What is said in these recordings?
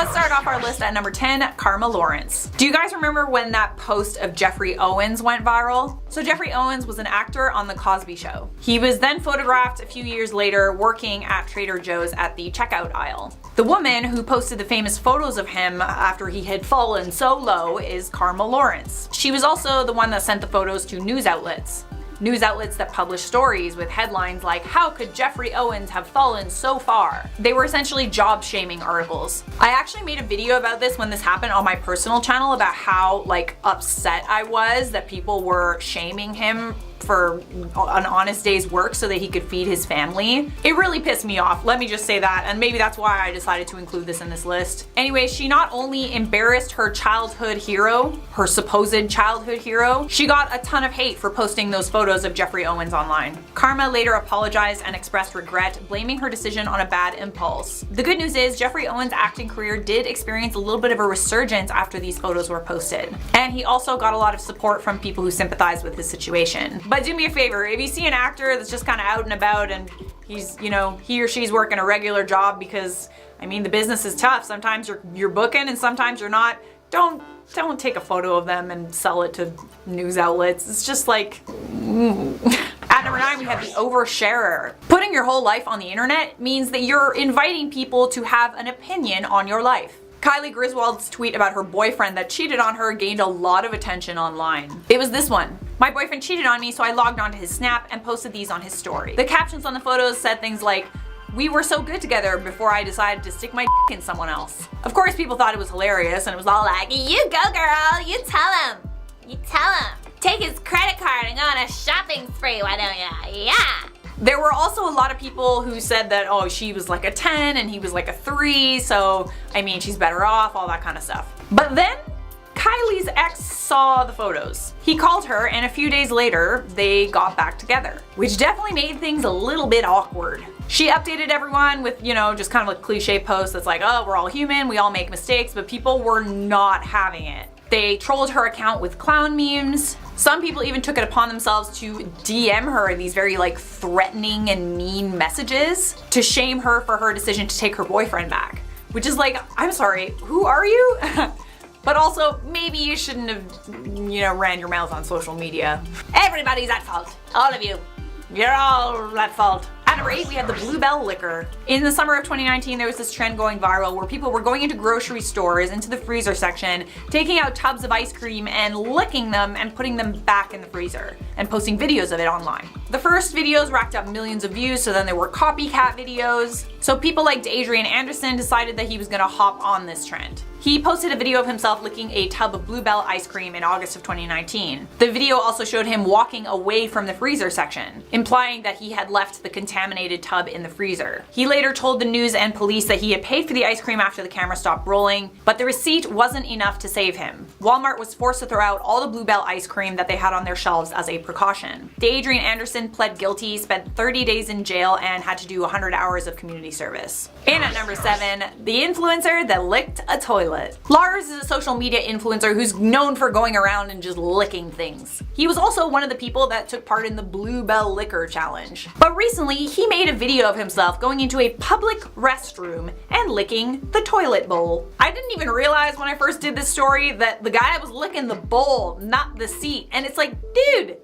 Let's start off our list at number 10, Karma Lawrence. Do you guys remember when that post of Jeffrey Owens went viral? So Jeffrey Owens was an actor on The Cosby Show. He was then photographed a few years later working at Trader Joe's at the checkout aisle. The woman who posted the famous photos of him after he had fallen so low is Karma Lawrence. She was also the one that sent the photos to news outlets. News outlets that publish stories with headlines like, "How could Jeffrey Owens have fallen so far?" They were essentially job-shaming articles. I actually made a video about this when this happened on my personal channel about how upset I was that people were shaming him for an honest day's work so that he could feed his family. It really pissed me off, let me just say that, and maybe that's why I decided to include this in this list. Anyway, she not only embarrassed her childhood hero, her supposed childhood hero, she got a ton of hate for posting those photos of Jeffrey Owens online. Karma later apologized and expressed regret, blaming her decision on a bad impulse. The good news is Jeffrey Owens' acting career did experience a little bit of a resurgence after these photos were posted. And he also got a lot of support from people who sympathized with his situation. But do me a favor, if you see an actor that's just kind of out and about and he's, he or she's working a regular job because, the business is tough. Sometimes you're booking and sometimes you're not. Don't take a photo of them and sell it to news outlets. It's just like, At number 9, we have the oversharer. Putting your whole life on the internet means that you're inviting people to have an opinion on your life. Kylie Griswold's tweet about her boyfriend that cheated on her gained a lot of attention online. It was this one. "My boyfriend cheated on me, so I logged onto his Snap and posted these on his story." The captions on the photos said things like, "We were so good together before I decided to stick my in someone else." Of course, people thought it was hilarious and it was all like, "You go girl, you tell him. You tell him. Take his credit card and go on a shopping spree, why don't ya? Yeah." There were also a lot of people who said that, oh, she was like a 10 and he was like a 3, so she's better off, all that kind of stuff. But then Kylie's ex saw the photos. He called her and a few days later they got back together, which definitely made things a little bit awkward. She updated everyone with, just kind of a cliche post that's like, oh, we're all human, we all make mistakes, but people were not having it. They trolled her account with clown memes. Some people even took it upon themselves to DM her these very threatening and mean messages to shame her for her decision to take her boyfriend back. Which is like, I'm sorry, who are you? But also, maybe you shouldn't have, ran your mouth on social media. Everybody's at fault. All of you. You're all at fault. At number 8, we have the Bluebell liquor. In the summer of 2019, there was this trend going viral where people were going into grocery stores, into the freezer section, taking out tubs of ice cream and licking them and putting them back in the freezer, and posting videos of it online. The first videos racked up millions of views, so then there were copycat videos. So people like Adrian Anderson decided that he was gonna hop on this trend. He posted a video of himself licking a tub of Bluebell ice cream in August of 2019. The video also showed him walking away from the freezer section, implying that he had left the contaminated tub in the freezer. He later told the news and police that he had paid for the ice cream after the camera stopped rolling, but the receipt wasn't enough to save him. Walmart was forced to throw out all the Bluebell ice cream that they had on their shelves as a precaution. Adrian Anderson pled guilty, spent 30 days in jail, and had to do 100 hours of community service. And at number 7, the influencer that licked a toilet. Lars is a social media influencer who's known for going around and just licking things. He was also one of the people that took part in the Bluebell Liquor Challenge. But recently, he made a video of himself going into a public restroom and licking the toilet bowl. I didn't even realize when I first did this story that the guy was licking the bowl, not the seat. And it's like, dude,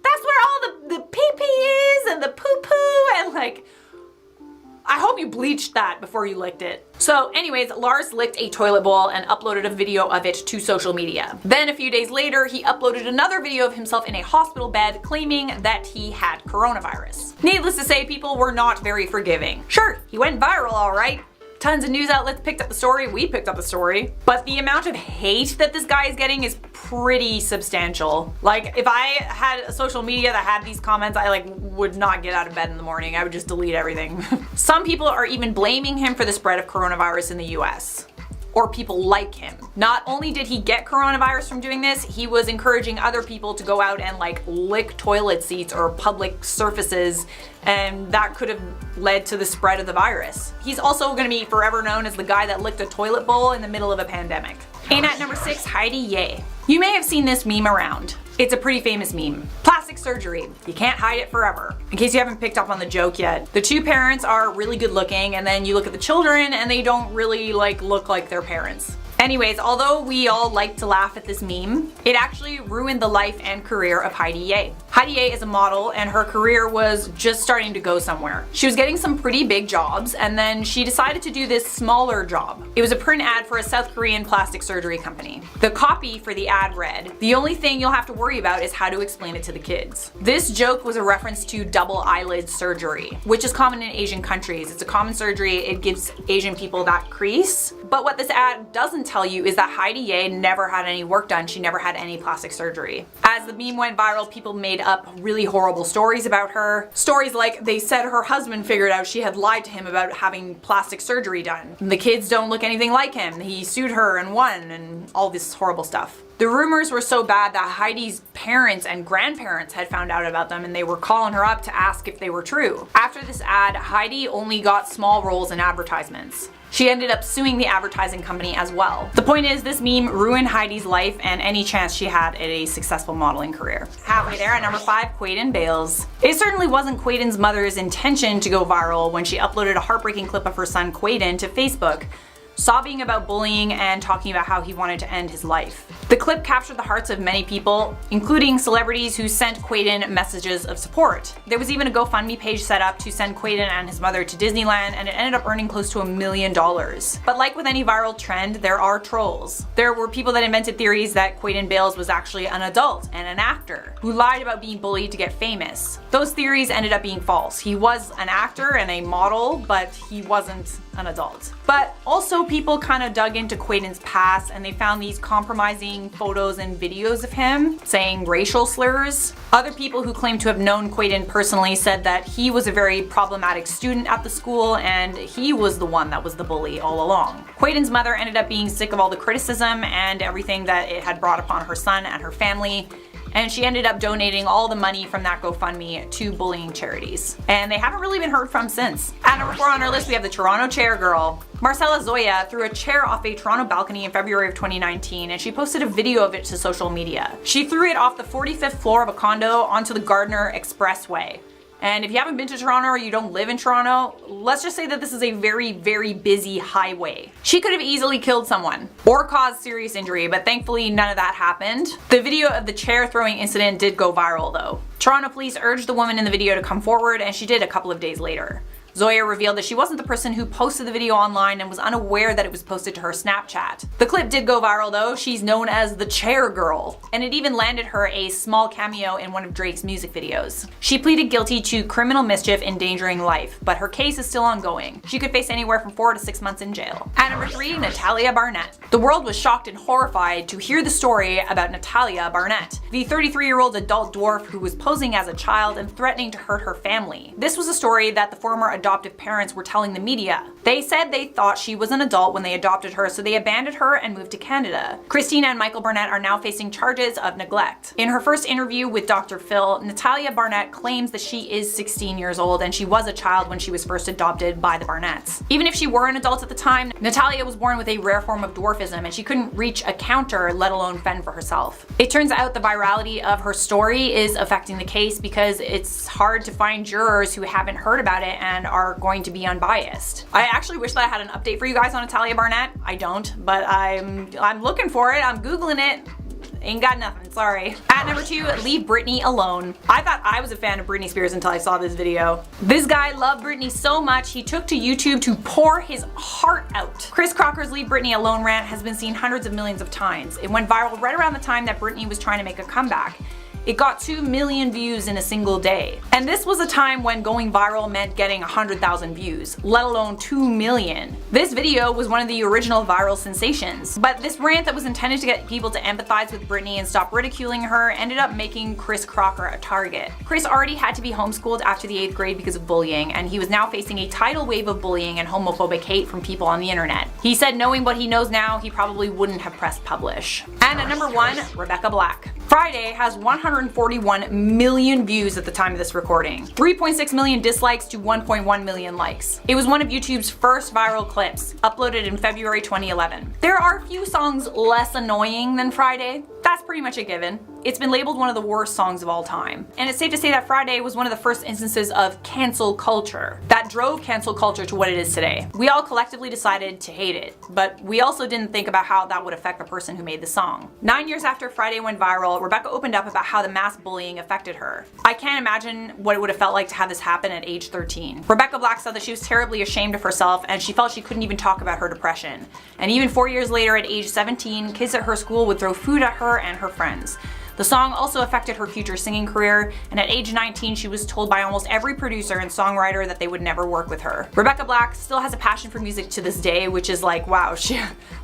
that's where all the pee-pee is and the poo-poo and I hope you bleached that before you licked it. So anyways, Lars licked a toilet bowl and uploaded a video of it to social media. Then a few days later, he uploaded another video of himself in a hospital bed claiming that he had coronavirus. Needless to say, people were not very forgiving. Sure, he went viral all right. Tons of news outlets picked up the story, we picked up the story, but the amount of hate that this guy is getting is pretty substantial. If I had a social media that had these comments, I would not get out of bed in the morning. I would just delete everything. Some people are even blaming him for the spread of coronavirus in the US. Or people like him. Not only did he get coronavirus from doing this, he was encouraging other people to go out and lick toilet seats or public surfaces, and that could have led to the spread of the virus. He's also gonna be forever known as the guy that licked a toilet bowl in the middle of a pandemic. And at number 6, Heidi Ye. You may have seen this meme around. It's a pretty famous meme. Plastic surgery. You can't hide it forever. In case you haven't picked up on the joke yet, the two parents are really good looking, and then you look at the children and they don't really look like their parents. Anyways, although we all like to laugh at this meme, it actually ruined the life and career of Heidi Ye. Heidi Ye is a model, and her career was just starting to go somewhere. She was getting some pretty big jobs, and then she decided to do this smaller job. It was a print ad for a South Korean plastic surgery company. The copy for the ad read, "The only thing you'll have to worry about is how to explain it to the kids." This joke was a reference to double eyelid surgery, which is common in Asian countries. It's a common surgery. It gives Asian people that crease. But what this ad doesn't tell you is that Heidi Ye never had any work done. She never had any plastic surgery. As the meme went viral, people made up really horrible stories about her. Stories like they said her husband figured out she had lied to him about having plastic surgery done. The kids don't look anything like him. He sued her and won, and all this horrible stuff. The rumors were so bad that Heidi's parents and grandparents had found out about them, and they were calling her up to ask if they were true. After this ad, Heidi only got small roles in advertisements. She ended up suing the advertising company as well. The point is, this meme ruined Heidi's life and any chance she had at a successful modeling career. Halfway there, at number 5, Quaden Bales. It certainly wasn't Quaden's mother's intention to go viral when she uploaded a heartbreaking clip of her son Quaden to Facebook, sobbing about bullying and talking about how he wanted to end his life. The clip captured the hearts of many people, including celebrities who sent Quaden messages of support. There was even a GoFundMe page set up to send Quaden and his mother to Disneyland, and it ended up earning close to $1 million. But like with any viral trend, there are trolls. There were people that invented theories that Quaden Bales was actually an adult and an actor who lied about being bullied to get famous. Those theories ended up being false. He was an actor and a model, but he wasn't an adult. But also people kind of dug into Quaden's past, and they found these compromising photos and videos of him saying racial slurs. Other people who claim to have known Quaden personally said that he was a very problematic student at the school, and he was the one that was the bully all along. Quaden's mother ended up being sick of all the criticism and everything that it had brought upon her son and her family, and she ended up donating all the money from that GoFundMe to bullying charities. And they haven't really been heard from since. At number 4 on our list, we have the Toronto chair girl. Marcella Zoya threw a chair off a Toronto balcony in February of 2019, and she posted a video of it to social media. She threw it off the 45th floor of a condo onto the Gardiner Expressway. And if you haven't been to Toronto or you don't live in Toronto, let's just say that this is a very, very busy highway. She could have easily killed someone or caused serious injury, but thankfully none of that happened. The video of the chair throwing incident did go viral though. Toronto police urged the woman in the video to come forward, and she did a couple of days later. Zoya revealed that she wasn't the person who posted the video online and was unaware that it was posted to her Snapchat. The clip did go viral though. She's known as the Chair Girl, and it even landed her a small cameo in one of Drake's music videos. She pleaded guilty to criminal mischief endangering life, but her case is still ongoing. She could face anywhere from 4 to 6 months in jail. At number 3, Natalia Barnett. The world was shocked and horrified to hear the story about Natalia Barnett, the 33-year-old adult dwarf who was posing as a child and threatening to hurt her family. This was a story that the former adoptive parents were telling the media. They said they thought she was an adult when they adopted her, so they abandoned her and moved to Canada. Christina and Michael Barnett are now facing charges of neglect. In her first interview with Dr. Phil, Natalia Barnett claims that she is 16 years old and she was a child when she was first adopted by the Barnetts. Even if she were an adult at the time, Natalia was born with a rare form of dwarfism and she couldn't reach a counter, let alone fend for herself. It turns out the virality of her story is affecting the case because it's hard to find jurors who haven't heard about it and are going to be unbiased. I actually wish that I had an update for you guys on Natalia Barnett. I don't, but I'm looking for it. I'm Googling it. Ain't got nothing, sorry. At number 2, Leave Britney Alone. I thought I was a fan of Britney Spears until I saw this video. This guy loved Britney so much, he took to YouTube to pour his heart out. Chris Crocker's Leave Britney Alone rant has been seen hundreds of millions of times. It went viral right around the time that Britney was trying to make a comeback. It got 2 million views in a single day. And this was a time when going viral meant getting 100,000 views, let alone 2 million. This video was one of the original viral sensations. But this rant that was intended to get people to empathize with Britney and stop ridiculing her ended up making Chris Crocker a target. Chris already had to be homeschooled after the 8th grade because of bullying, and he was now facing a tidal wave of bullying and homophobic hate from people on the internet. He said knowing what he knows now, he probably wouldn't have pressed publish. And at number 1, Rebecca Black. Friday has 141 million views at the time of this recording, 3.6 million dislikes to 1.1 million likes. It was one of YouTube's first viral clips, uploaded in February 2011. There are few songs less annoying than Friday. That's pretty much a given. It's been labeled one of the worst songs of all time. And it's safe to say that Friday was one of the first instances of cancel culture that drove cancel culture to what it is today. We all collectively decided to hate it, but we also didn't think about how that would affect the person who made the song. 9 years after Friday went viral, Rebecca opened up about how the mass bullying affected her. I can't imagine what it would have felt like to have this happen at age 13. Rebecca Black said that she was terribly ashamed of herself and she felt she couldn't even talk about her depression. And even 4 years later, at age 17, kids at her school would throw food at her and her friends. The song also affected her future singing career, and at age 19 she was told by almost every producer and songwriter that they would never work with her. Rebecca Black still has a passion for music to this day, which is like, wow,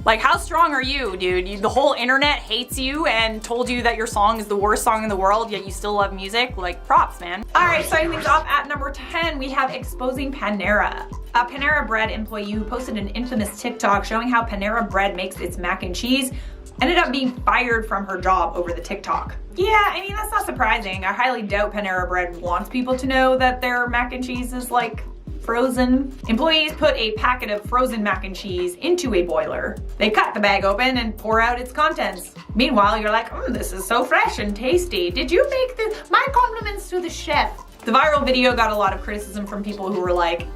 like how strong are you, dude? The whole internet hates you and told you that your song is the worst song in the world, yet you still love music. Like, props, man. Alright, starting things off at number 10, we have exposing Panera. A Panera Bread employee who posted an infamous TikTok showing how Panera Bread makes its mac and cheese ended up being fired from her job over the TikTok. Yeah, I mean, that's not surprising. I highly doubt Panera Bread wants people to know that their mac and cheese is like frozen. Employees put a packet of frozen mac and cheese into a boiler. They cut the bag open and pour out its contents. Meanwhile, you're like, this is so fresh and tasty. Did you make this? My compliments to the chef. The viral video got a lot of criticism from people who were like,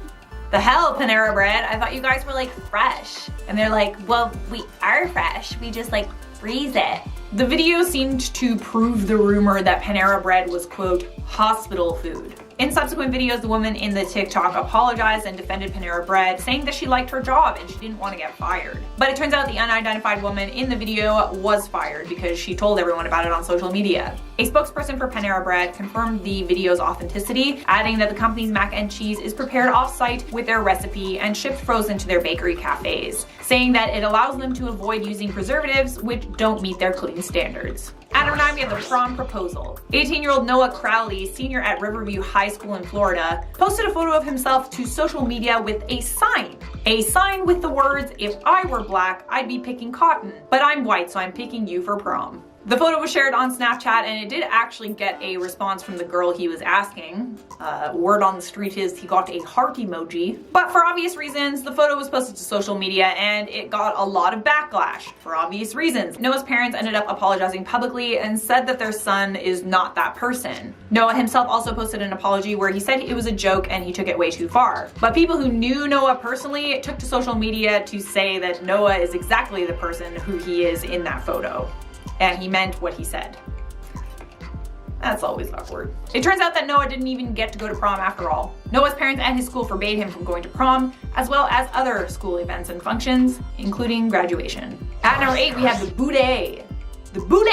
the hell, Panera Bread? I thought you guys were like fresh. And they're like, well, we are fresh. We just like freeze it. The video seemed to prove the rumor that Panera Bread was, quote, hospital food. In subsequent videos, the woman in the TikTok apologized and defended Panera Bread, saying that she liked her job and she didn't want to get fired. But it turns out the unidentified woman in the video was fired because she told everyone about it on social media. A spokesperson for Panera Bread confirmed the video's authenticity, adding that the company's mac and cheese is prepared off-site with their recipe and shipped frozen to their bakery cafes, saying that it allows them to avoid using preservatives which don't meet their clean standards. At number 9, we have the prom proposal. 18-year-old Noah Crowley, senior at Riverview High School in Florida, posted a photo of himself to social media with a sign. A sign with the words, "If I were black, I'd be picking cotton, but I'm white, so I'm picking you for prom." The photo was shared on Snapchat and it did actually get a response from the girl he was asking. Word on the street is he got a heart emoji. But for obvious reasons, the photo was posted to social media and it got a lot of backlash for obvious reasons. Noah's parents ended up apologizing publicly and said that their son is not that person. Noah himself also posted an apology where he said it was a joke and he took it way too far. But people who knew Noah personally took to social media to say that Noah is exactly the person who he is in that photo. And he meant what he said. That's always awkward. It turns out that Noah didn't even get to go to prom after all. Noah's parents and his school forbade him from going to prom, as well as other school events and functions, including graduation. At number 8, we have the booty. The booty!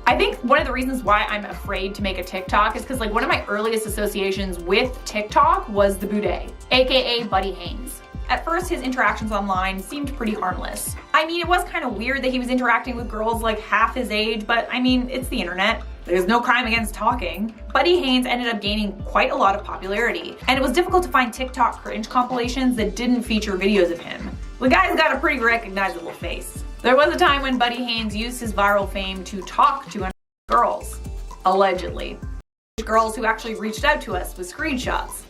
I think one of the reasons why I'm afraid to make a TikTok is because like one of my earliest associations with TikTok was the booty, aka Buddy Haynes. At first, his interactions online seemed pretty harmless. I mean, it was kind of weird that he was interacting with girls like half his age, but I mean, it's the internet. There's no crime against talking. Buddy Haynes ended up gaining quite a lot of popularity, and it was difficult to find TikTok cringe compilations that didn't feature videos of him. The guy's got a pretty recognizable face. There was a time when Buddy Haynes used his viral fame to talk to girls, allegedly. Girls who actually reached out to us with screenshots.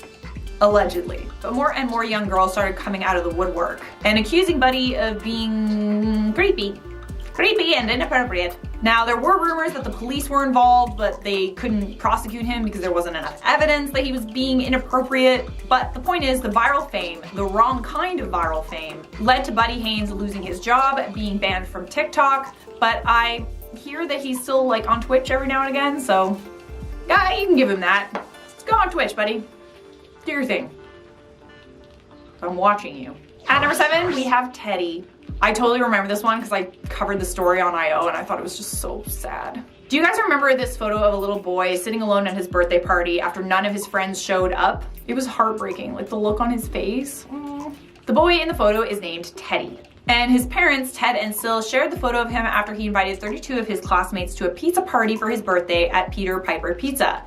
Allegedly. But more and more young girls started coming out of the woodwork and accusing Buddy of being creepy and inappropriate. Now, there were rumors that the police were involved, but they couldn't prosecute him because there wasn't enough evidence that he was being inappropriate. But the point is, the viral fame, the wrong kind of viral fame, led to Buddy Haynes losing his job, being banned from TikTok, but I hear that he's still like on Twitch every now and again, so yeah, you can give him that. Let's go on Twitch, buddy. Do your thing. I'm watching you. At number 7, we have Teddy. I totally remember this one because I covered the story on IO and I thought it was just so sad. Do you guys remember this photo of a little boy sitting alone at his birthday party after none of his friends showed up? It was heartbreaking, like the look on his face. The boy in the photo is named Teddy. And his parents, Ted and Sil, shared the photo of him after he invited 32 of his classmates to a pizza party for his birthday at Peter Piper Pizza.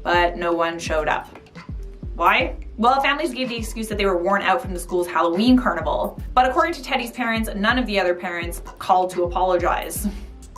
But no one showed up. Why? Well, families gave the excuse that they were worn out from the school's Halloween carnival. But according to Teddy's parents, none of the other parents called to apologize.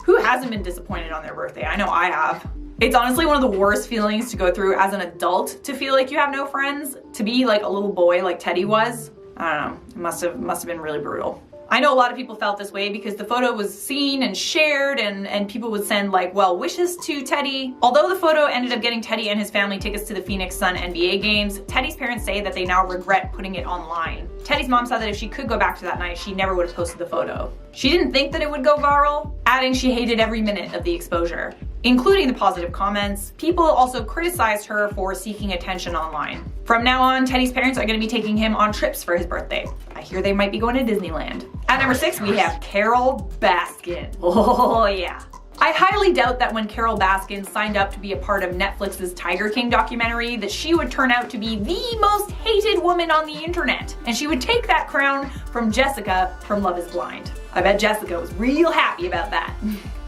Who hasn't been disappointed on their birthday? I know I have. It's honestly one of the worst feelings to go through as an adult, to feel like you have no friends. To be like a little boy like Teddy was, I don't know, it must have been really brutal. I know a lot of people felt this way because the photo was seen and shared, and people would send like well wishes to Teddy. Although the photo ended up getting Teddy and his family tickets to the Phoenix Sun NBA games, Teddy's parents say that they now regret putting it online. Teddy's mom said that if she could go back to that night, she never would have posted the photo. She didn't think that it would go viral, adding she hated every minute of the exposure, including the positive comments. People also criticized her for seeking attention online. From now on, Teddy's parents are going to be taking him on trips for his birthday. I hear they might be going to Disneyland. At number 6, we have Carole Baskin. Oh yeah. I highly doubt that when Carole Baskin signed up to be a part of Netflix's Tiger King documentary that she would turn out to be the most hated woman on the internet, and she would take that crown from Jessica from Love is Blind. I bet Jessica was real happy about that.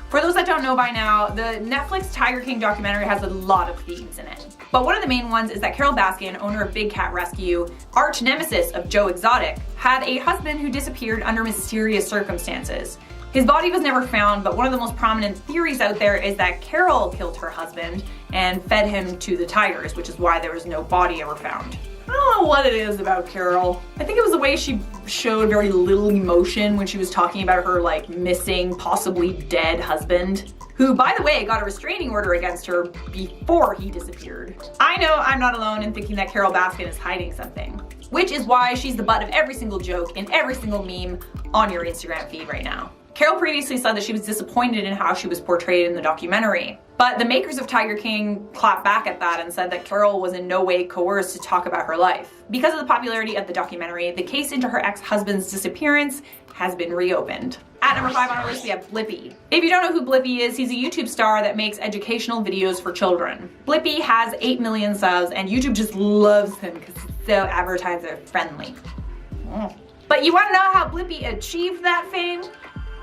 For those that don't know by now, the Netflix Tiger King documentary has a lot of themes in it. But one of the main ones is that Carole Baskin, owner of Big Cat Rescue, arch nemesis of Joe Exotic, had a husband who disappeared under mysterious circumstances. His body was never found, but one of the most prominent theories out there is that Carole killed her husband and fed him to the tigers, which is why there was no body ever found. I don't know what it is about Carole. I think it was the way she showed very little emotion when she was talking about her like missing, possibly dead husband, who by the way got a restraining order against her before he disappeared. I know I'm not alone in thinking that Carole Baskin is hiding something, which is why she's the butt of every single joke and every single meme on your Instagram feed right now. Carole previously said that she was disappointed in how she was portrayed in the documentary, but the makers of Tiger King clapped back at that and said that Carole was in no way coerced to talk about her life. Because of the popularity of the documentary, the case into her ex-husband's disappearance has been reopened. At number 5 on our list, we have Blippi. If you don't know who Blippi is, he's a YouTube star that makes educational videos for children. Blippi has 8 million subs, and YouTube just loves him because he's so advertiser friendly. But you want to know how Blippi achieved that fame?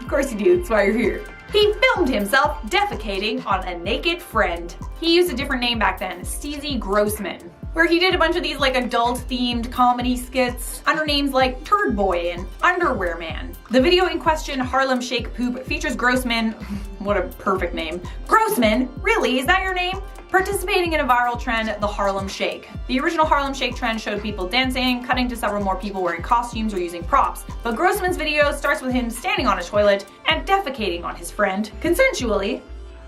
Of course you do, that's why you're here. He filmed himself defecating on a naked friend. He used a different name back then, Stiuso Grossman, where he did a bunch of these like adult themed comedy skits under names like Turd Boy and Underwear Man. The video in question, Harlem Shake Poop, features Grossman, what a perfect name. Grossman, really, is that your name? Participating in a viral trend, the Harlem Shake. The original Harlem Shake trend showed people dancing, cutting to several more people wearing costumes or using props, but Grossman's video starts with him standing on a toilet and defecating on his friend, consensually,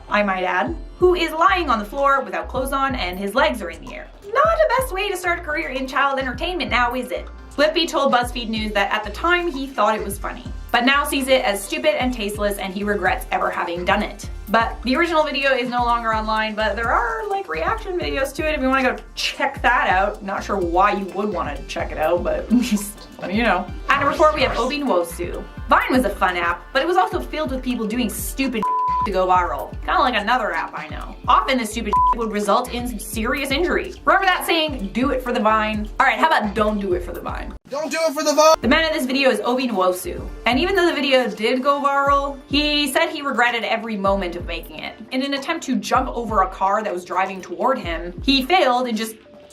I might add, who is lying on the floor without clothes on and his legs are in the air. Not the best way to start a career in child entertainment now, is it? Blippi told BuzzFeed News that at the time he thought it was funny, but now sees it as stupid and tasteless and he regrets ever having done it. But the original video is no longer online, but there are like reaction videos to it if you want to go check that out. Not sure why you would want to check it out, but just letting you know. At number 4, we have Obinwosu. Vine was a fun app, but it was also filled with people doing stupid to go viral. Kind of like another app I know. Often this stupid would result in serious injury. Remember that saying, do it for the Vine? Alright, how about don't do it for the Vine? Don't do it for the Vine! The man in this video is Obinwosu. And even though the video did go viral, he said he regretted every moment of making it. In an attempt to jump over a car that was driving toward him, he failed and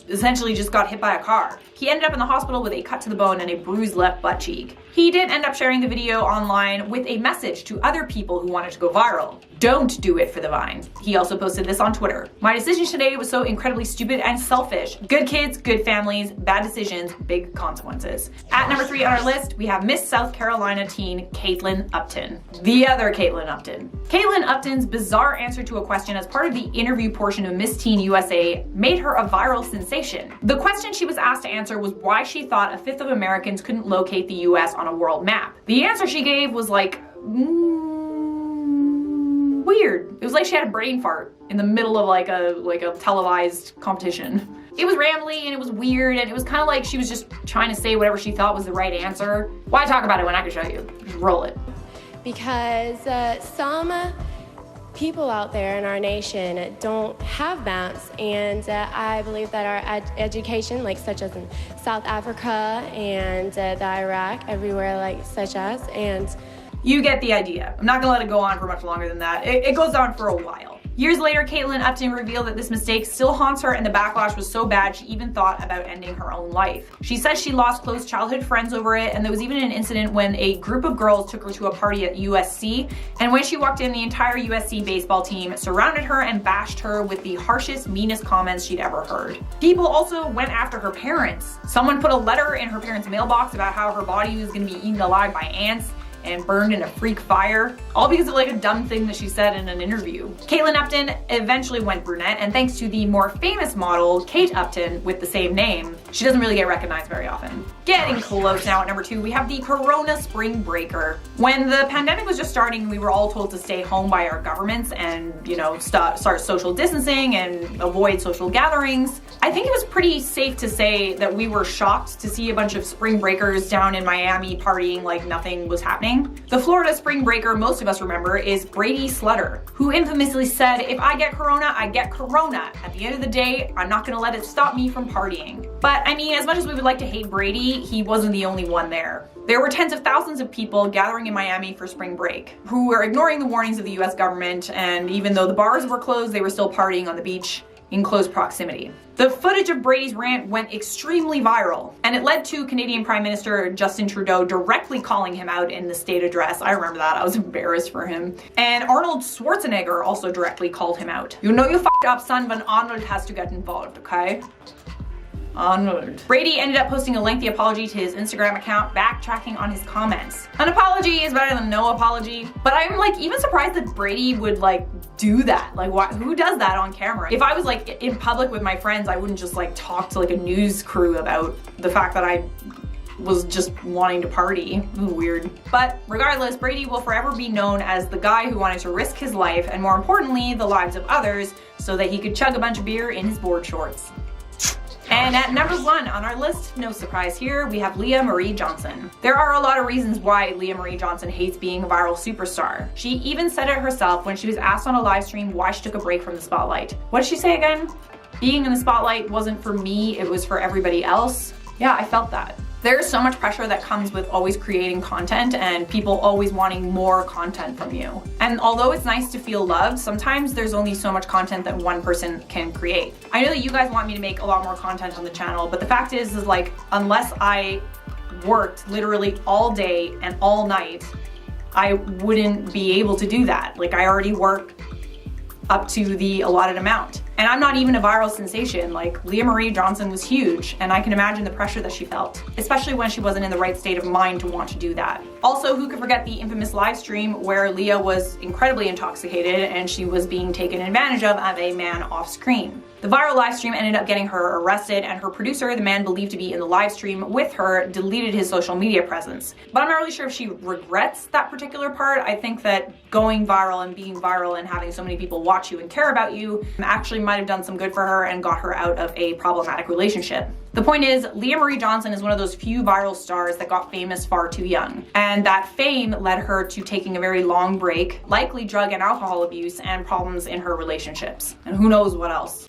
essentially just got hit by a car. He ended up in the hospital with a cut to the bone and a bruised left butt cheek. He did end up sharing the video online with a message to other people who wanted to go viral. Don't do it for the Vine. He also posted this on Twitter. My decision today was so incredibly stupid and selfish. Good kids, good families, bad decisions, big consequences. At number 3 on our list, we have Miss South Carolina teen Caitlin Upton. The other Caitlin Upton. Caitlin Upton's bizarre answer to a question as part of the interview portion of Miss Teen USA made her a viral sensation. The question she was asked to answer was why she thought a fifth of Americans couldn't locate the US on a world map. The answer she gave was like, weird. It was like she had a brain fart in the middle of like a televised competition. It was rambly and it was weird and it was kind of like she was just trying to say whatever she thought was the right answer. Why talk about it when I can show you? Just roll it. Because some people out there in our nation don't have maps, and I believe that our education, like such as in South Africa and the Iraq, everywhere like such as, and you get the idea. I'm not gonna let it go on for much longer than that. It goes on for a while. Years later, Caitlin Upton revealed that this mistake still haunts her and the backlash was so bad she even thought about ending her own life. She says she lost close childhood friends over it, and there was even an incident when a group of girls took her to a party at USC, and when she walked in, the entire USC baseball team surrounded her and bashed her with the harshest, meanest comments she'd ever heard. People also went after her parents. Someone put a letter in her parents' mailbox about how her body was going to be eaten alive by ants and burned in a freak fire, all because of like a dumb thing that she said in an interview. Caitlin Upton eventually went brunette, and thanks to the more famous model, Kate Upton, with the same name, she doesn't really get recognized very often. Getting close now at number 2, we have the Corona Spring Breaker. When the pandemic was just starting, we were all told to stay home by our governments and, you know, start social distancing and avoid social gatherings. I think it was pretty safe to say that we were shocked to see a bunch of spring breakers down in Miami partying like nothing was happening. The Florida spring breaker most of us remember is Brady Slutter, who infamously said, "If I get corona, I get corona. At the end of the day, I'm not gonna let it stop me from partying." But I mean, as much as we would like to hate Brady, he wasn't the only one there. There were tens of thousands of people gathering in Miami for spring break who were ignoring the warnings of the US government, and even though the bars were closed, they were still partying on the beach in close proximity. The footage of Brady's rant went extremely viral, and it led to Canadian Prime Minister Justin Trudeau directly calling him out in the state address. I remember that, I was embarrassed for him. And Arnold Schwarzenegger also directly called him out. "You know you f***ed up, son, when Arnold has to get involved, okay?" Onward. Brady ended up posting a lengthy apology to his Instagram account, backtracking on his comments. An apology is better than no apology, but I'm like even surprised that Brady would like do that. Like who does that on camera? If I was like in public with my friends, I wouldn't just like talk to like a news crew about the fact that I was just wanting to party. Ooh, weird. But regardless, Brady will forever be known as the guy who wanted to risk his life and more importantly, the lives of others so that he could chug a bunch of beer in his board shorts. And at number 1 on our list, no surprise here, we have Leah Marie Johnson. There are a lot of reasons why Leah Marie Johnson hates being a viral superstar. She even said it herself when she was asked on a live stream why she took a break from the spotlight. What did she say again? Being in the spotlight wasn't for me, it was for everybody else. Yeah, I felt that. There's so much pressure that comes with always creating content and people always wanting more content from you. And although it's nice to feel loved, sometimes there's only so much content that one person can create. I know that you guys want me to make a lot more content on the channel, but the fact is like, unless I worked literally all day and all night, I wouldn't be able to do that. Like I already work up to the allotted amount. And I'm not even a viral sensation. Like Leah Marie Johnson was huge, and I can imagine the pressure that she felt, especially when she wasn't in the right state of mind to want to do that. Also, who could forget the infamous live stream where Leah was incredibly intoxicated and she was being taken advantage of a man off screen. The viral live stream ended up getting her arrested, and her producer, the man believed to be in the live stream with her, deleted his social media presence. But I'm not really sure if she regrets that particular part. I think that going viral and being viral and having so many people watch you and care about you actually might have done some good for her and got her out of a problematic relationship. The point is, Leah Marie Johnson is one of those few viral stars that got famous far too young. And that fame led her to taking a very long break, likely drug and alcohol abuse, and problems in her relationships. And who knows what else.